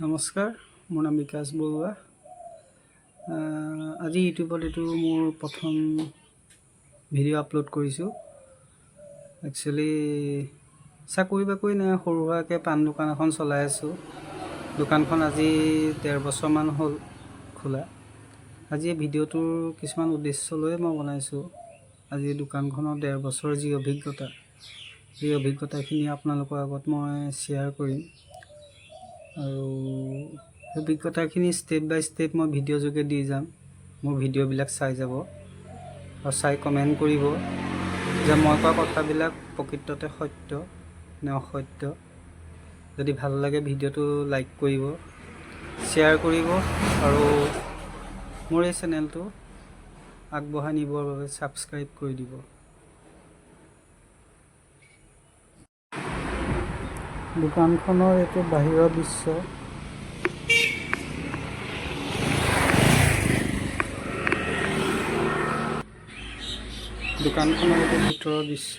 নমস্কাৰ, মোৰ নাম বিকাশ বৰুৱা। আজি ইউটিউবত এইটো মোৰ প্ৰথম ভিডিঅ' আপলোড কৰিছোঁ। একচুৱেলি চাকৰি বাকৰি নাই, সৰু সুৰাকৈ পাণ দোকান এখন চলাই আছোঁ। দোকানখন আজি ১.৫ বছৰমান হ'ল খোলা। আজি এই ভিডিঅ'টোৰ কিছুমান উদ্দেশ্য লৈ মই বনাইছোঁ। আজি দোকানখনৰ ১.৫ বছৰৰ যি অভিজ্ঞতা, সেই অভিজ্ঞতাখিনি আপোনালোকৰ আগত মই শ্বেয়াৰ কৰিম। আৰু অভিজ্ঞতাখিনি ষ্টেপ বাই ষ্টেপ মই ভিডিঅ' যোগে দি যাম। মোৰ ভিডিঅ'বিলাক চাই যাব আৰু চাই কমেণ্ট কৰিব যে মই কোৱা কথাবিলাক প্ৰকৃততে সত্য নে অসত্য। যদি ভাল লাগে ভিডিঅ'টো লাইক কৰিব, শ্বেয়াৰ কৰিব আৰু মোৰ এই চেনেলটো আগবঢ়াই নিবৰ বাবে ছাবস্ক্ৰাইব কৰি দিব। দোকানখনৰ এইটো বাহিৰৰ দৃশ্য। দোকানখনৰ এইটো ভিতৰৰ দৃশ্য।